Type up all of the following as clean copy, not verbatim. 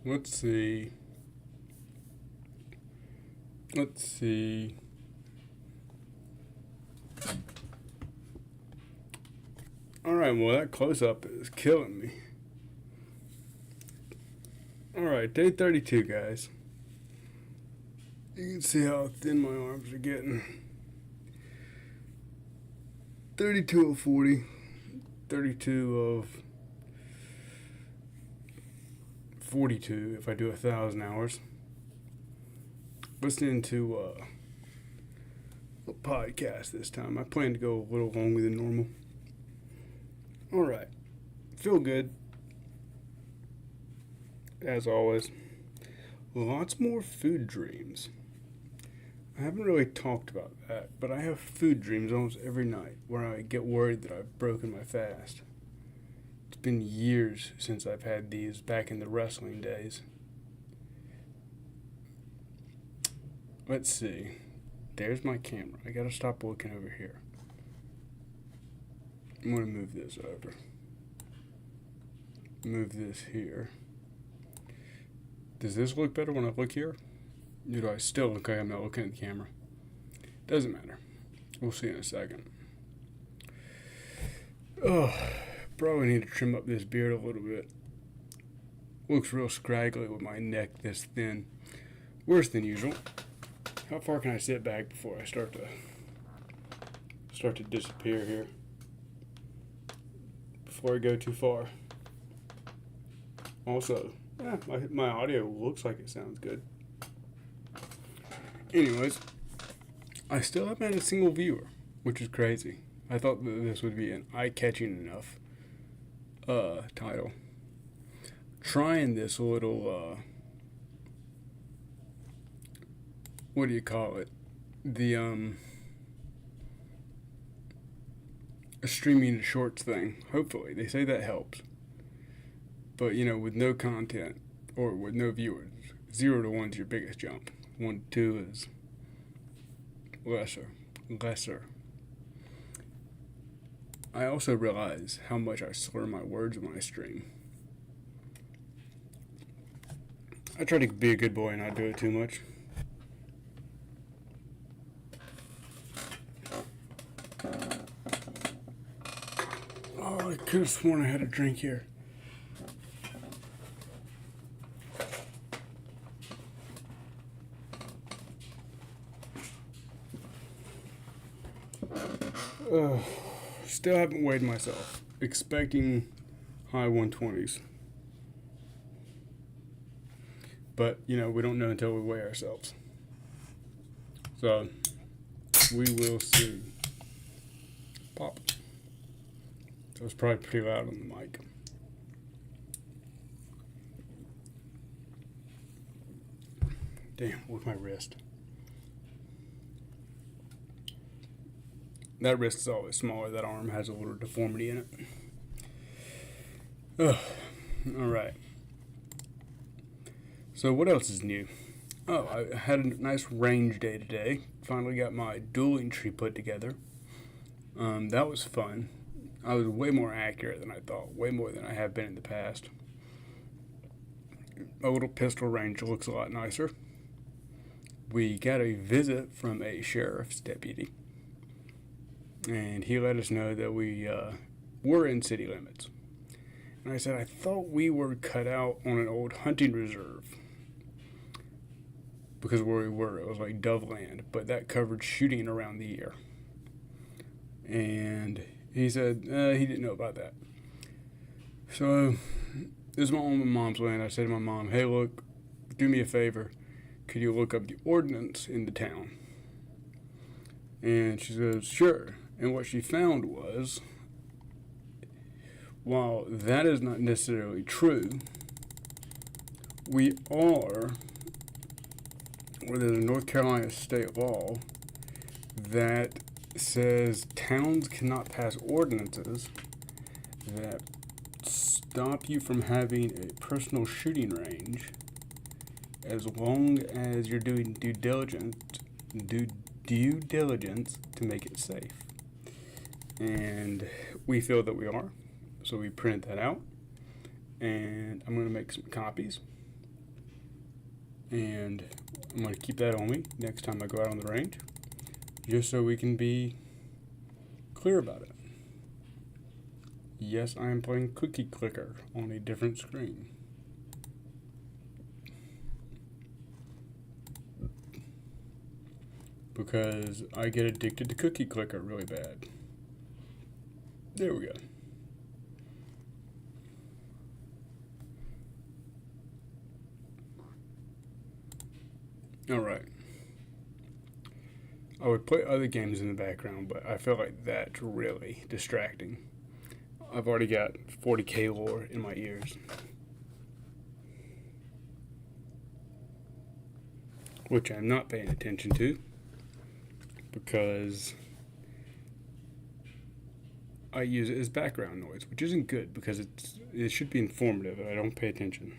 Let's see. Let's see. Alright, well, that close up is killing me. Alright, day 32, guys. You can see how thin my arms are getting. 32 of 40. 32 of 42 if I do 1,000 hours. Listening to a podcast this time. I plan to go a little longer than normal. Alright. Feel good. As always. Lots more food dreams. I haven't really talked about that, but I have food dreams almost every night where I get worried that I've broken my fast. It's been years since I've had these back in the wrestling days. Let's see. There's my camera. I gotta stop looking over here. I'm gonna move this over. Move this here. Does this look better when I look here? Or do I still look like I'm not looking at the camera? Doesn't matter. We'll see in a second. Oh, probably need to trim up this beard a little bit. Looks real scraggly with my neck this thin. Worse than usual. How far can I sit back before I start to disappear here? Before I go too far. Also, my audio looks like it sounds good. Anyways, I still haven't had a single viewer, which is crazy. I thought that this would be an eye-catching enough title. Trying this little, what do you call it? The, streaming shorts thing. Hopefully. They say that helps. But, with no content, or with no viewers, 0 to 1's your biggest jump. 1 to 2 is lesser. I also realize how much I slur my words when I stream. I try to be a good boy and not do it too much. Oh, I could have sworn I had a drink here. Still haven't weighed myself. Expecting high 120s. But, we don't know until we weigh ourselves. So, we will see. Pop. That was probably pretty loud on the mic. Damn, with my wrist. That wrist is always smaller. That arm has a little deformity in it. Ugh. Alright. So what else is new? Oh, I had a nice range day today. Finally got my dueling tree put together. That was fun. I was way more accurate than I thought. Way more than I have been in the past. My little pistol range looks a lot nicer. We got a visit from a sheriff's deputy. And he let us know that we were in city limits. And I said, I thought we were cut out on an old hunting reserve. Because where we were, it was like dove land. But that covered shooting around the year. And he said he didn't know about that. So, this is my mom's land. I said to my mom, hey, look, do me a favor. Could you look up the ordinance in the town? And she says, sure. And what she found was, while that is not necessarily true, we are, or there's a North Carolina state law that says towns cannot pass ordinances that stop you from having a personal shooting range as long as you're doing due diligence to make it safe. And we feel that we are. So we printed that out. And I'm going to make some copies. And I'm going to keep that on me next time I go out on the range, just so we can be clear about it. Yes, I am playing Cookie Clicker on a different screen. Because I get addicted to Cookie Clicker really bad. There we go. Alright. I would play other games in the background, but I feel like that's really distracting. I've already got 40k lore in my ears. Which I'm not paying attention to, because I use it as background noise, which isn't good because it should be informative, and I don't pay attention.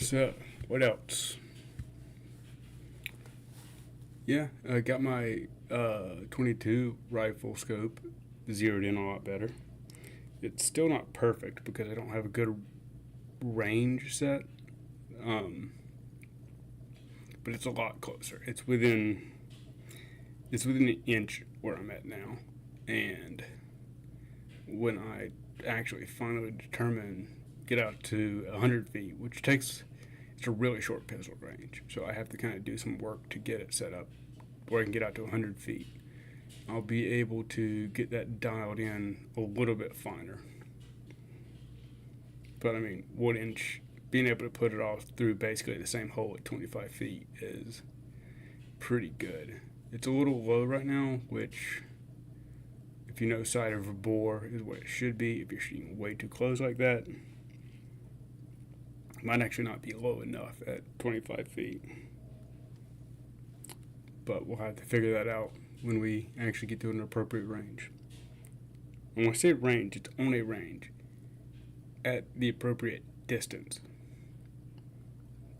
So, what else? Yeah, I got my 22 rifle scope zeroed in a lot better. It's still not perfect because I don't have a good range set, but it's a lot closer. It's within an inch where I'm at now, and when I actually finally get out to 100 feet, which it's a really short pistol range, so I have to kind of do some work to get it set up where I can get out to 100 feet. I'll be able to get that dialed in a little bit finer. But I mean, 1 inch, being able to put it all through basically the same hole at 25 feet is pretty good. It's a little low right now, which, if you know sight of a bore, is what it should be. If you're shooting way too close like that, it might actually not be low enough at 25 feet. But we'll have to figure that out when we actually get to an appropriate range. And when I say range, it's only range at the appropriate distance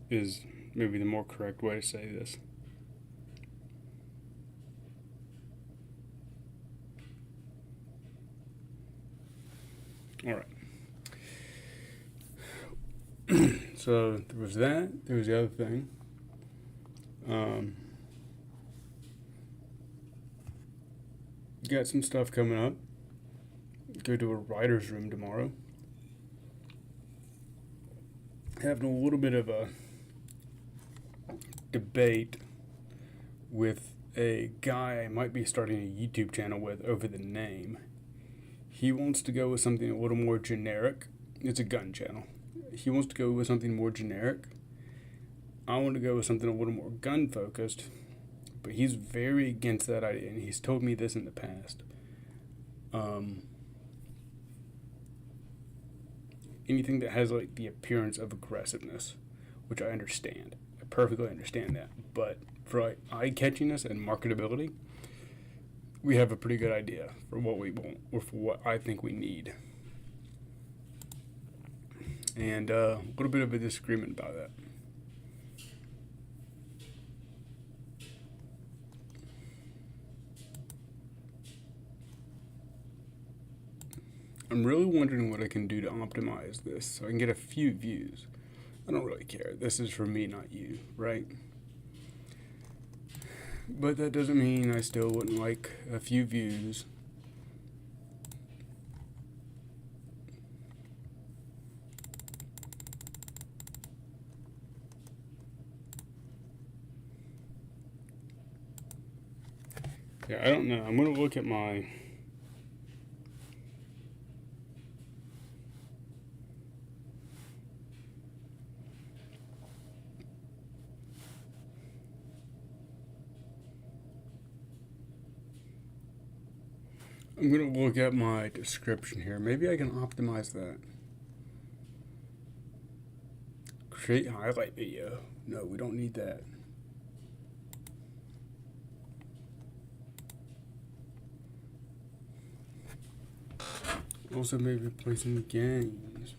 is maybe the more correct way to say this. Alright. So there was that. There was the other thing. Got some stuff coming up. Go to a writer's room tomorrow. Having a little bit of a debate with a guy I might be starting a YouTube channel with over the name. He wants to go with something a little more generic. It's a gun channel. He wants to go with something more generic. I want to go with something a little more gun focused, but he's very against that idea, and he's told me this in the past. Anything that has like the appearance of aggressiveness, which I understand. I perfectly understand that. But for like eye-catchiness and marketability, we have a pretty good idea for what we want, or for what I think we need. And a little bit of a disagreement about that. I'm really wondering what I can do to optimize this so I can get a few views. I don't really care. This is for me, not you, right? But that doesn't mean I still wouldn't like a few views. Yeah, I don't know. I'm going to look at my... I'm going to look at my description here. Maybe I can optimize that. Create highlight video. No, we don't need that. Also, maybe play some games.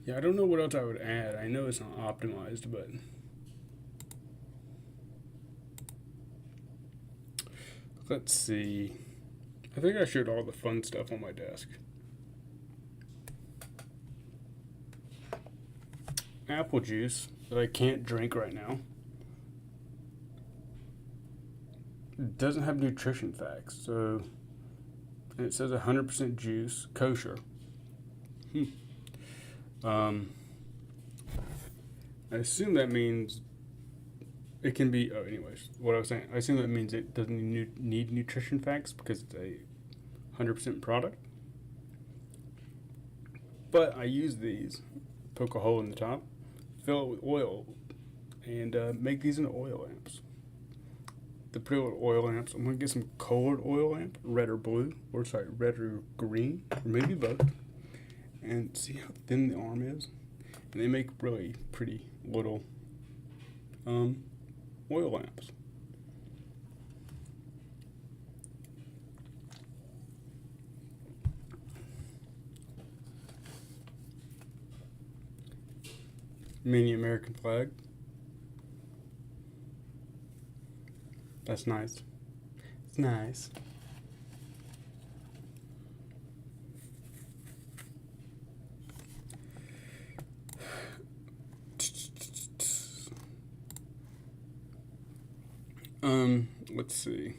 Yeah, I don't know what else I would add. I know it's not optimized, but... Let's see. I think I showed all the fun stuff on my desk. Apple juice that I can't drink right now. It doesn't have nutrition facts, so and it says 100% juice, kosher. I assume that means it can be. Oh, anyways, what I was saying. I assume that means it doesn't need nutrition facts because it's a 100% product. But I use these, poke a hole in the top, fill it with oil, and make these into oil lamps. The pretty little oil lamps. I'm gonna get some colored oil lamp, red or blue, or sorry, red or green, or maybe both, and see how thin the arm is. And they make really pretty little oil lamps. Mini American flag. That's nice. It's nice. Let's see.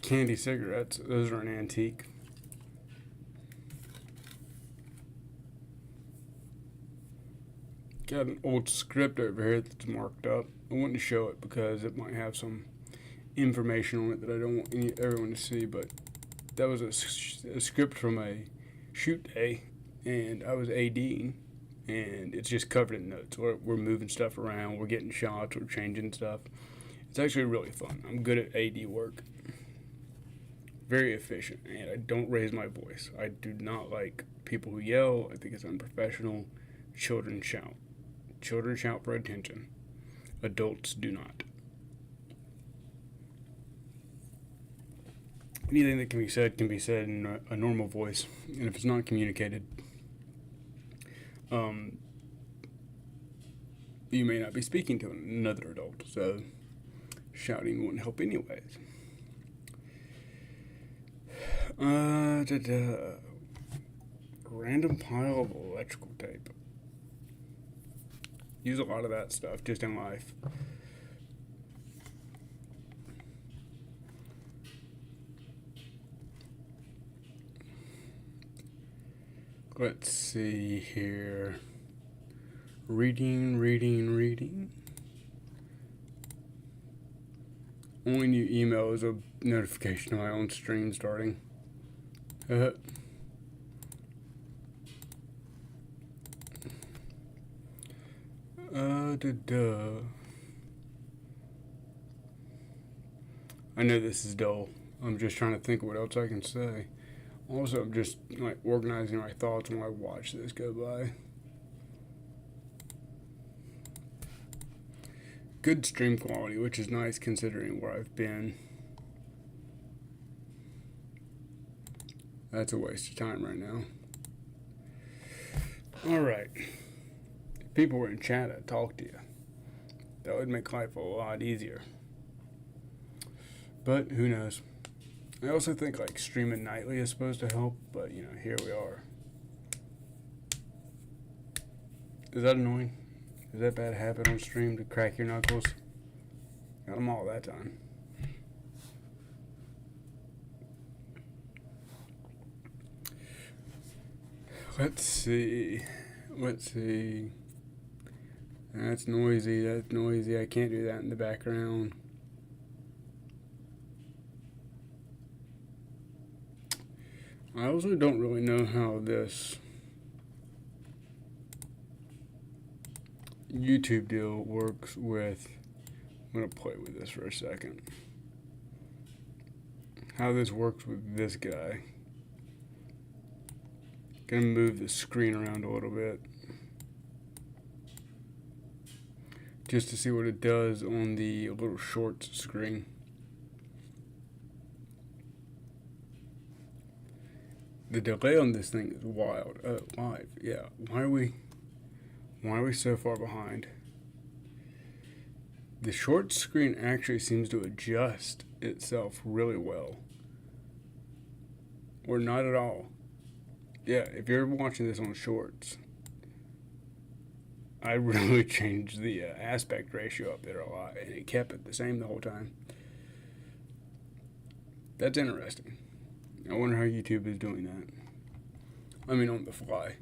Candy cigarettes. Those are an antique. Got an old script over here that's marked up. I wanted to show it because it might have some information on it that I don't want everyone to see, but that was a script from a shoot day, and I was ADing, and it's just covered in notes. We're moving stuff around, we're getting shots, we're changing stuff. It's actually really fun. I'm good at AD work. Very efficient, and I don't raise my voice. I do not like people who yell. I think it's unprofessional. Children shout. Children shout for attention. Adults do not. Anything that can be said in a normal voice, and if it's not communicated, you may not be speaking to another adult, so shouting wouldn't help anyways. Random pile of electrical tape. Use a lot of that stuff just in life. Let's see here. Reading. Only new email is a notification of my own stream starting. I know this is dull. I'm just trying to think of what else I can say. Also, I'm just like organizing my thoughts when I watch this go by. Good stream quality, which is nice considering where I've been. That's a waste of time right now. Alright. If people were in chat, I'd talk to you. That would make life a lot easier. But who knows? I also think like streaming nightly is supposed to help, but you know, here we are. Is that annoying? Is that a bad habit on stream to crack your knuckles? Got them all that time. Let's see. That's noisy. I can't do that in the background. I also don't really know how this YouTube deal works with. I'm going to play with this for a second. How this works with this guy. Gonna move the screen around a little bit just to see what it does on the little shorts screen. The delay on this thing is wild. Live, yeah. Why are we Why are we so far behind? The short screen actually seems to adjust itself really well. Or not at all. Yeah, if you're watching this on shorts, I really changed the aspect ratio up there a lot, and it kept it the same the whole time. That's interesting. I wonder how YouTube is doing that. I mean, on the fly.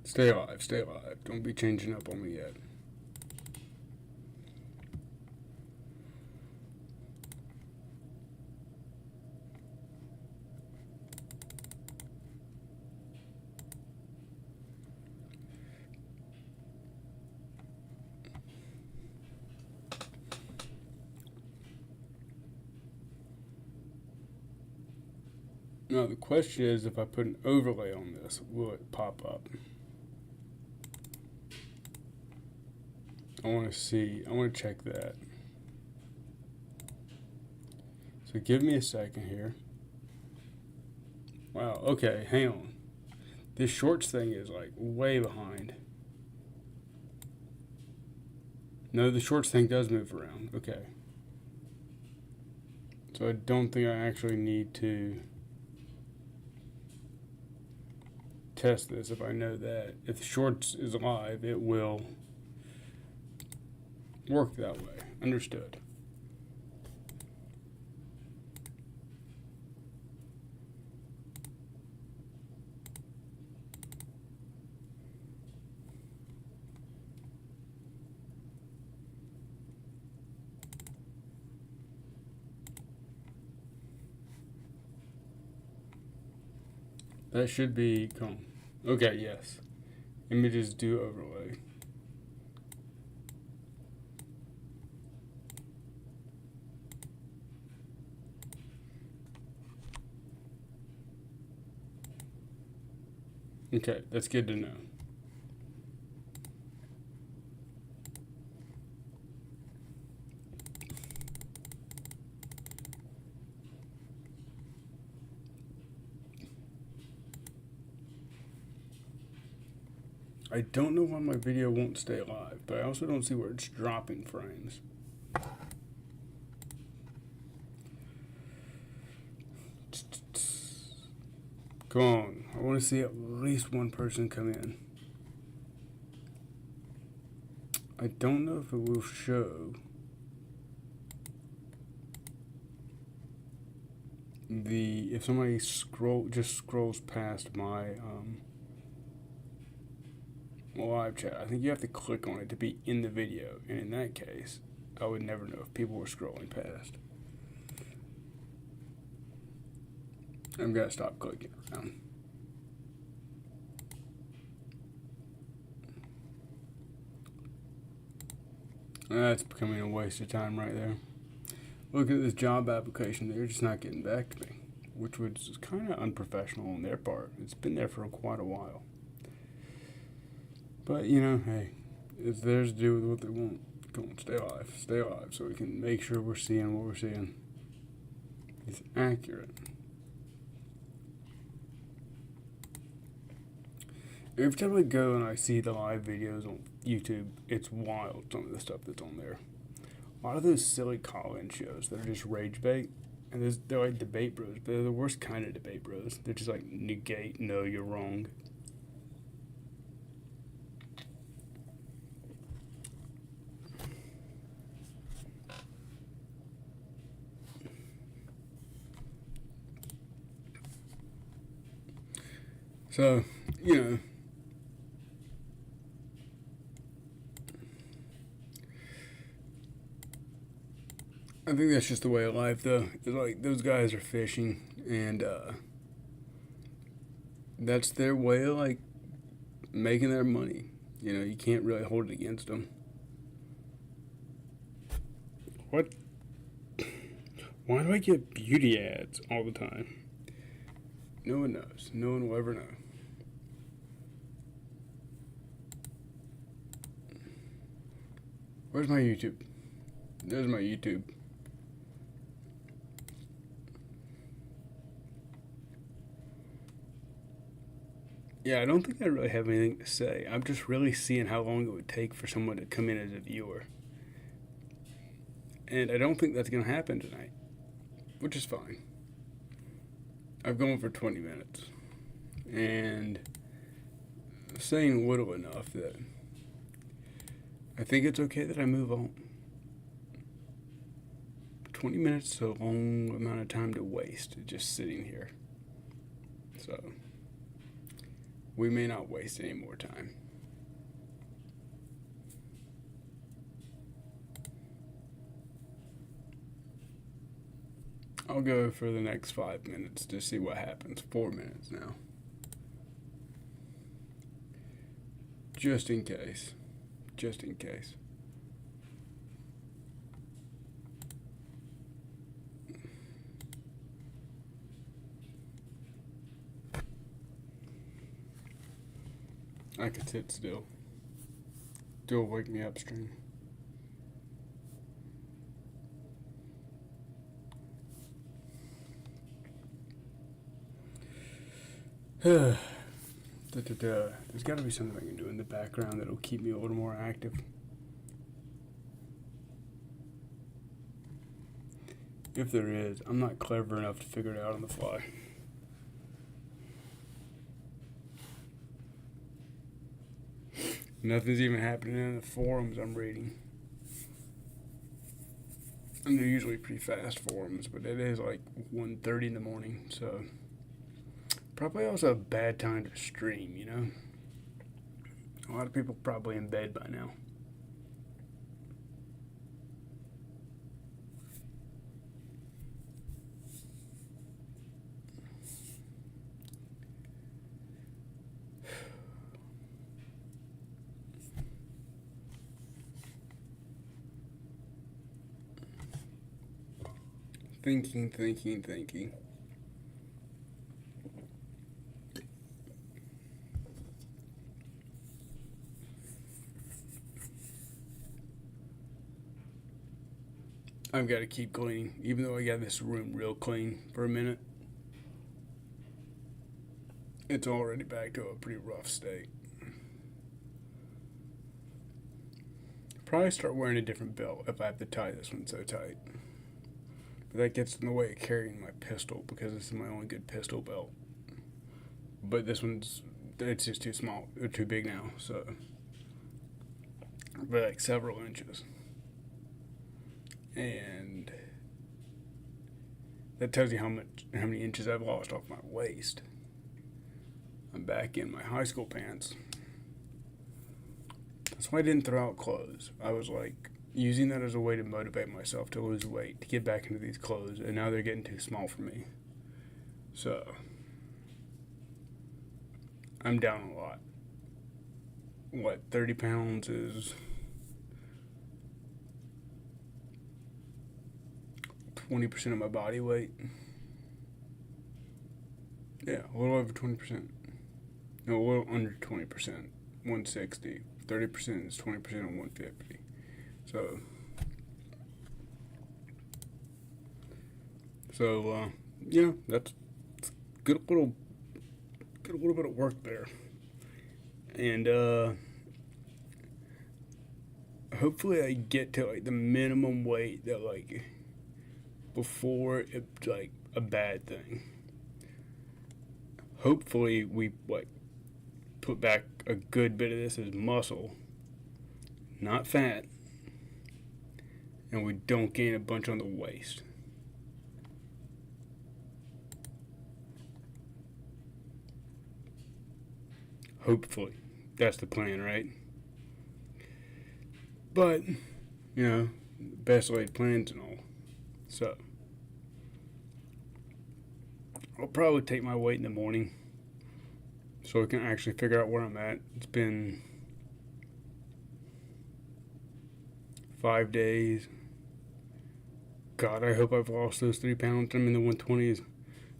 Stay alive, stay alive. Don't be changing up on me yet. Now the question is, if I put an overlay on this, will it pop up? I want to check that. So give me a second here. Wow, okay, hang on. This shorts thing is like way behind. No, the shorts thing does move around. Okay. So I don't think I actually need to test this if I know that. If the shorts is live, it will work that way. Understood. That should be calm. Okay, yes. Images do overlay. Okay, that's good to know. I don't know why my video won't stay live, but I also don't see where it's dropping frames. Come on, I want to see at least one person come in. I don't know if it will show if somebody just scrolls past my live chat. I think you have to click on it to be in the video, and in that case, I would never know if people were scrolling past. I'm gonna stop clicking around. That's becoming a waste of time right there. Look at this job application. They're just not getting back to me, which was kind of unprofessional on their part. It's been there for quite a while. But, you know, hey, it's theirs to do with what they want. Come on, stay alive, so we can make sure we're seeing what we're seeing. It's accurate. Every time I go and I see the live videos on YouTube, it's wild, some of the stuff that's on there. A lot of those silly call-in shows that are just rage bait, and they're like debate bros, but they're the worst kind of debate bros. They're just like negate, no, you're wrong. So, you know, I think that's just the way of life, though. It's like those guys are fishing, and that's their way of like making their money. You know, you can't really hold it against them. What? Why do I get beauty ads all the time? No one knows. No one will ever know. Where's my YouTube? There's my YouTube. Yeah, I don't think I really have anything to say. I'm just really seeing how long it would take for someone to come in as a viewer. And I don't think that's going to happen tonight, which is fine. I've gone for 20 minutes. And saying little enough that I think it's okay that I move on. 20 minutes is a long amount of time to waste just sitting here. So we may not waste any more time. I'll go for the next 5 minutes to see what happens. 4 minutes now. Just in case. Just in case. I could sit still. Do a wake me up stream. There's got to be something I can do in the background that'll keep me a little more active. If there is, I'm not clever enough to figure it out on the fly. Nothing's even happening in the forums I'm reading. And they're usually pretty fast forums, but it is like 1:30 in the morning, so probably also a bad time to stream, you know? A lot of people probably in bed by now. Thinking. I've got to keep cleaning, even though I got this room real clean for a minute. It's already back to a pretty rough state. Probably start wearing a different belt if I have to tie this one so tight. But that gets in the way of carrying my pistol because this is my only good pistol belt. But this one's, it's just too small, or too big now, so. But like several inches. And that tells you how many inches I've lost off my waist. I'm back in my high school pants. That's why I didn't throw out clothes. I was like using that as a way to motivate myself to lose weight, to get back into these clothes, and now they're getting too small for me. So I'm down a lot. What, 30 pounds is 20% of my body weight. Yeah, a little over 20%. No, a little under 20%. 160. 30% is 20% of 150. So, yeah, that's good. A little bit of work there, and hopefully I get to like the minimum weight that like before it's like a bad thing. Hopefully we like put back a good bit of this as muscle, not fat, and we don't gain a bunch on the waist. Hopefully. That's the plan, right? But, you know, best laid plans and all. So, I'll probably take my weight in the morning so I can actually figure out where I'm at. It's been 5 days. God, I hope I've lost those 3 pounds. I'm in the 120s,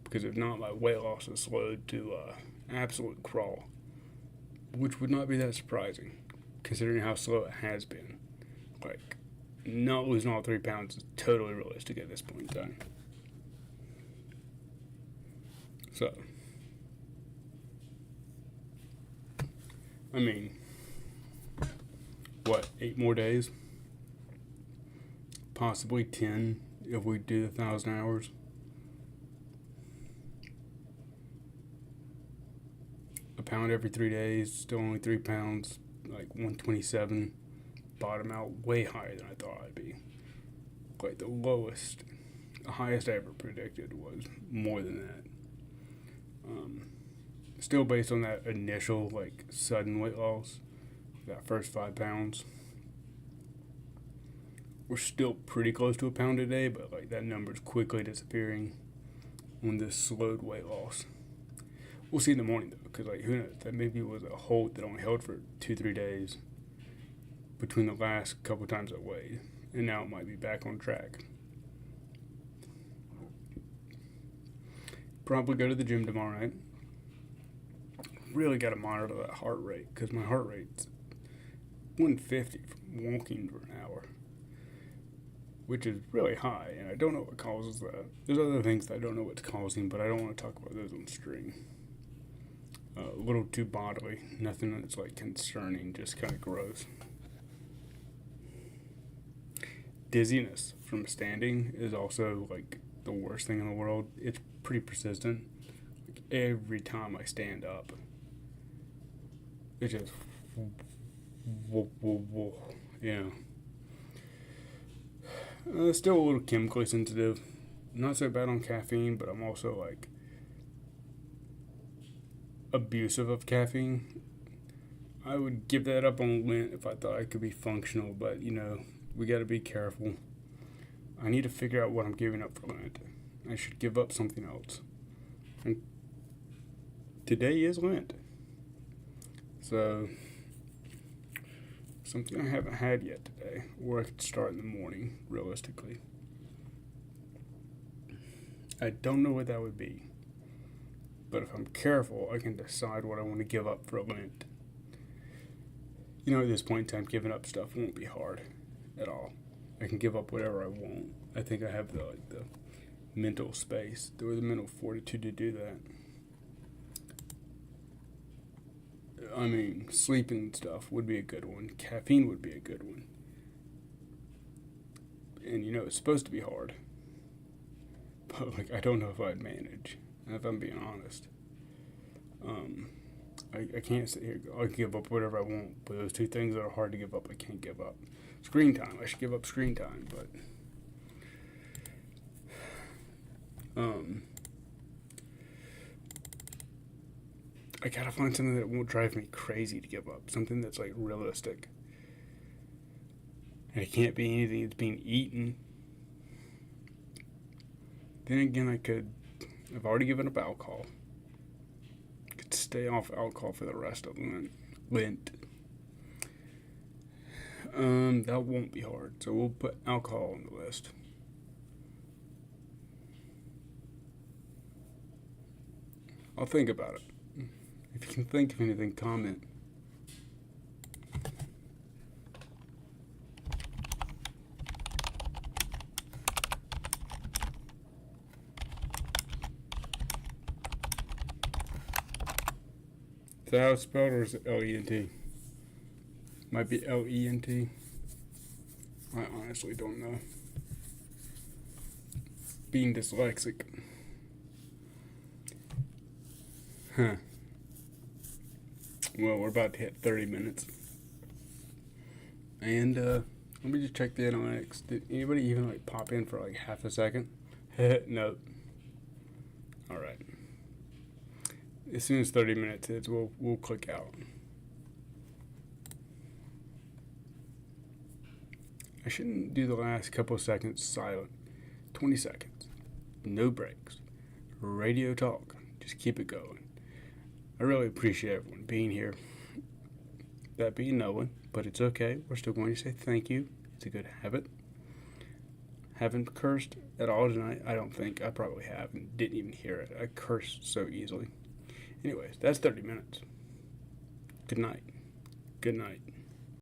because if not, my weight loss has slowed to absolute crawl, which would not be that surprising considering how slow it has been. like, not losing all 3 pounds is totally realistic at this point in time. So, I mean, what, 8 more days? Possibly 10 if we do 1,000 hours. A pound every 3 days, still only 3 pounds, like 127. Bottom out way higher than I thought I'd be. Like the highest I ever predicted was more than that. Still based on that initial, like, sudden weight loss, that first 5 pounds. We're still pretty close to a pound a day, but like that number's quickly disappearing on this slowed weight loss. We'll see in the morning though, because like who knows? That maybe was a hold that only held for 2-3 days between the last couple times I weighed, and now it might be back on track. Probably go to the gym tomorrow night. Really got to monitor that heart rate because my heart rate's 150 from walking for an hour, which is really high, and I don't know what causes that. There's other things that I don't know what's causing, but I don't want to talk about those on stream. A little too bodily, nothing that's like concerning, just kind of gross. Dizziness from standing is also like the worst thing in the world. It's pretty persistent. Like every time I stand up, it just you know. Still a little chemically sensitive. Not so bad on caffeine, but I'm also like abusive of caffeine. I would give that up on Lent if I thought I could be functional, but you know, we got to be careful. I need to figure out what I'm giving up for Lent. I should give up something else. And today is Lent. So, something I haven't had yet today, or I could start in the morning, realistically. I don't know what that would be. But if I'm careful, I can decide what I want to give up for Lent. You know, at this point in time, giving up stuff won't be hard at all. I can give up whatever I want. I think I have the mental space or the mental fortitude to do that. I mean, sleeping stuff would be a good one. Caffeine would be a good one. And you know, it's supposed to be hard. But like, I don't know if I'd manage, if I'm being honest. I can't sit here. I can give up whatever I want, but those two things that are hard to give up, I can't give up. Screen time. I should give up screen time, but I gotta find something that won't drive me crazy to give up. Something that's like realistic. And it can't be anything that's being eaten. Then again, I've already given up alcohol. I could stay off alcohol for the rest of Lent. That won't be hard. So we'll put alcohol on the list. I'll think about it. If you can think of anything, comment. Is that how it's spelled, or is it L-E-N-T? Might be L-E-N-T. I honestly don't know. Being dyslexic. Huh. Well, we're about to hit 30 minutes. And, let me just check the analytics. Did anybody even, like, pop in for, like, half a second? Nope. Alright. As soon as 30 minutes hits, we'll click out. I shouldn't do the last couple of seconds silent. 20 seconds. No breaks. Radio talk. Just keep it going. I really appreciate everyone being here. That being no one, but it's okay. We're still going to say thank you. It's a good habit. Haven't cursed at all tonight. I don't think. I probably have and didn't even hear it. I curse so easily. Anyways, that's 30 minutes. Good night. Good night.